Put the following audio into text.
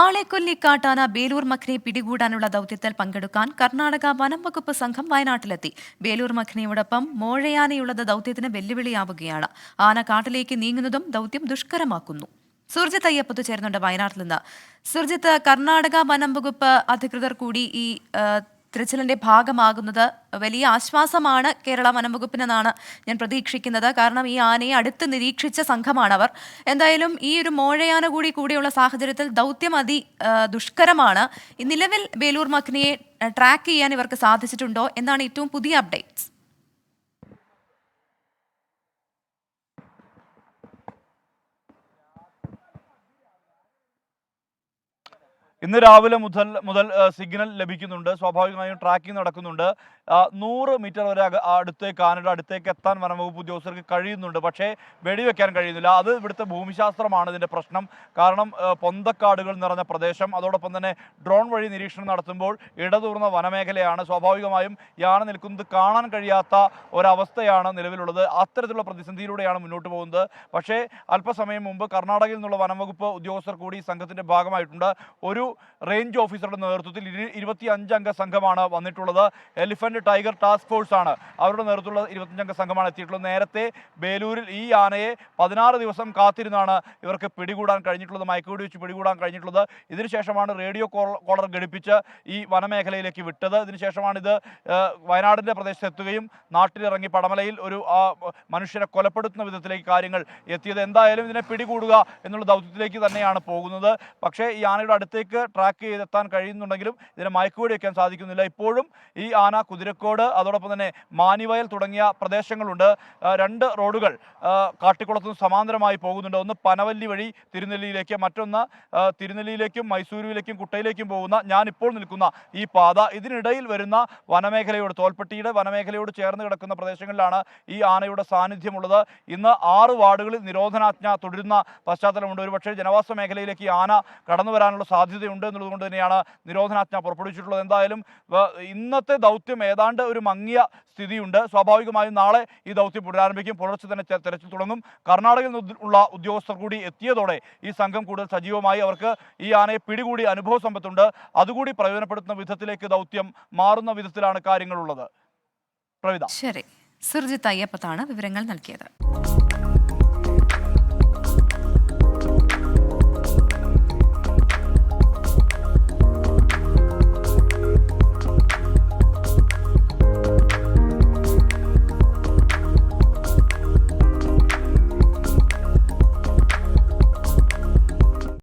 ആളെക്കൊല്ലി കാട്ടാന ബേലൂർ മഖനെ പിടികൂടാനുള്ള ദൗത്യത്തിൽ പങ്കെടുക്കാൻ കർണാടക വനം വകുപ്പ് സംഘം വയനാട്ടിലെത്തി. ബേലൂർ മഖനെയോടൊപ്പം മോഴയാനയുള്ളത് ദൗത്യത്തിന് വെല്ലുവിളിയാവുകയാണ്. ആന കാട്ടിലേക്ക് നീങ്ങുന്നതും ദൗത്യം ദുഷ്കരമാക്കുന്നു. സുർജിത്ത് അയ്യപ്പത്ത് ചേരുന്നുണ്ട് വയനാട്ടിൽ നിന്ന്. സുർജിത്ത്, കർണാടക വനം വകുപ്പ് അധികൃതർ കൂടി ഈ തിരച്ചിലിന്റെ ഭാഗമാകുന്നത് വലിയ ആശ്വാസമാണ് കേരള വനംവകുപ്പിനെന്നാണ് ഞാൻ പ്രതീക്ഷിക്കുന്നത്. കാരണം ഈ ആനയെ അടുത്ത് നിരീക്ഷിച്ച സംഘമാണവർ. എന്തായാലും ഈ ഒരു മോഴയാന കൂടിയുള്ള സാഹചര്യത്തിൽ ദൗത്യം ദുഷ്കരമാണ്. നിലവിൽ ബേലൂർ മഖനെയെ ട്രാക്ക് ചെയ്യാൻ ഇവർക്ക് സാധിച്ചിട്ടുണ്ടോ എന്നാണ് ഏറ്റവും പുതിയ അപ്ഡേറ്റ്സ്. ഇന്ന് രാവിലെ മുതൽ സിഗ്നൽ ലഭിക്കുന്നുണ്ട്. സ്വാഭാവികമായും ട്രാക്കിംഗ് നടക്കുന്നുണ്ട്. 100 മീറ്റർ വരെ അടുത്തേക്ക് ആനയുടെ അടുത്തേക്ക് എത്താൻ വനംവകുപ്പ് ഉദ്യോഗസ്ഥർക്ക് കഴിയുന്നുണ്ട്. പക്ഷേ വെടിവെക്കാൻ കഴിയുന്നില്ല. അത് ഇവിടുത്തെ ഭൂമിശാസ്ത്രമാണ് ഇതിൻ്റെ പ്രശ്നം. കാരണം പൊന്തക്കാടുകൾ നിറഞ്ഞ പ്രദേശം, അതോടൊപ്പം തന്നെ ഡ്രോൺ വഴി നിരീക്ഷണം നടത്തുമ്പോൾ ഇടതൂർന്ന വനമേഖലയാണ്. സ്വാഭാവികമായും ഈ ആന നിൽക്കുന്നത് കാണാൻ കഴിയാത്ത ഒരവസ്ഥയാണ് നിലവിലുള്ളത്. അത്തരത്തിലുള്ള പ്രതിസന്ധിയിലൂടെയാണ് മുന്നോട്ട് പോകുന്നത്. പക്ഷേ അല്പസമയം മുമ്പ് കർണാടകയിൽ നിന്നുള്ള വനംവകുപ്പ് ഉദ്യോഗസ്ഥർ കൂടി സംഘത്തിൻ്റെ ഭാഗമായിട്ടുണ്ട്. ഒരു റേഞ്ച് ഓഫീസറുടെ നേതൃത്വത്തിൽ 25 അംഗ സംഘമാണ് വന്നിട്ടുള്ളത്. എലിഫന്റ് ടൈഗർ ടാസ്ക് ഫോഴ്സ് ആണ് അവരുടെ നേതൃത്വത്തിലുള്ള 25 അംഗ സംഘമാണ് എത്തിയിട്ടുള്ളത്. നേരത്തെ ബേലൂരിൽ ഈ ആനയെ 16 ദിവസം കാത്തിരുന്നാണ് ഇവർക്ക് പിടികൂടാൻ കഴിഞ്ഞിട്ടുള്ളത്, മയക്കുവെടി വെച്ച് പിടികൂടാൻ കഴിഞ്ഞിട്ടുള്ളത്. ഇതിനുശേഷമാണ് റേഡിയോ കോളർ ഘടിപ്പിച്ച് ഈ വനമേഖലയിലേക്ക് വിട്ടത്. ഇതിനുശേഷമാണ് ഇത് വയനാടിൻ്റെ പ്രദേശത്ത് എത്തുകയും നാട്ടിലിറങ്ങി പടമലയിൽ ഒരു മനുഷ്യനെ കൊലപ്പെടുത്തുന്ന വിധത്തിലേക്ക് കാര്യങ്ങൾ എത്തിയത്. എന്തായാലും ഇതിനെ പിടികൂടുക എന്നുള്ള ദൗത്യത്തിലേക്ക് തന്നെയാണ് പോകുന്നത്. പക്ഷേ ഈ ആനയുടെ അടുത്തേക്ക് ട്രാക്ക് ചെയ്തെത്താൻ കഴിയുന്നുണ്ടെങ്കിലും ഇതിനെ മയക്കുവെടി വയ്ക്കാൻ സാധിക്കുന്നില്ല. ഇപ്പോഴും ഈ ആന കുതിരക്കോട്, അതോടൊപ്പം തന്നെ മാനിവയൽ തുടങ്ങിയ പ്രദേശങ്ങളുണ്ട്. 2 റോഡുകൾ കാട്ടിക്കുളത്തുനിന്ന് സമാന്തരമായി പോകുന്നുണ്ട്. ഒന്ന് പനവല്ലി വഴി തിരുനെല്ലിയിലേക്ക്, മറ്റൊന്ന് തിരുനെല്ലിയിലേക്കും മൈസൂരുവിലേക്കും കുട്ടയിലേക്കും പോകുന്ന ഞാനിപ്പോൾ നിൽക്കുന്ന ഈ പാത. ഇതിനിടയിൽ വരുന്ന വനമേഖലയോട്, തോൽപ്പെട്ടിയുടെ വനമേഖലയോട് ചേർന്ന് കിടക്കുന്ന പ്രദേശങ്ങളിലാണ് ഈ ആനയുടെ സാന്നിധ്യമുള്ളത്. ഇന്ന് 6 വാർഡുകളിൽ നിരോധനാജ്ഞ തുടരുന്ന പശ്ചാത്തലമുണ്ട്. ഒരുപക്ഷേ ജനവാസ മേഖലയിലേക്ക് ഈ ആന കടന്നു വരാനുള്ള സാധ്യതയുണ്ട് എന്നുള്ളതുകൊണ്ട് തന്നെയാണ് നിരോധനാജ്ഞ പുറപ്പെടുവിച്ചിട്ടുള്ളത്. എന്തായാലും ഇന്നത്തെ ദൗത്യം ഏതാണ്ട് ഒരു മങ്ങിയ സ്ഥിതിയുണ്ട്. സ്വാഭാവികമായും നാളെ ഈ ദൗത്യം പുനരാരംഭിക്കും. പുലർച്ചെ തന്നെ തെരച്ചിൽ തുടങ്ങും. കർണാടകയിൽ നിന്നുള്ള ഉദ്യോഗസ്ഥർ കൂടി എത്തിയതോടെ ഈ സംഘം കൂടുതൽ സജീവമായി. അവർക്ക് ഈ ആനയെ പിടികൂടി അനുഭവ സമ്പത്തുണ്ട്. അതുകൂടി പ്രയോജനപ്പെടുത്തുന്ന വിധത്തിലേക്ക് ദൗത്യം മാറുന്ന വിധത്തിലാണ് കാര്യങ്ങളുള്ളത്. പ്രവിത. ശരി, സുർജിത്ത് അയ്യപ്പത്താണ് വിവരങ്ങൾ നൽകിയത്.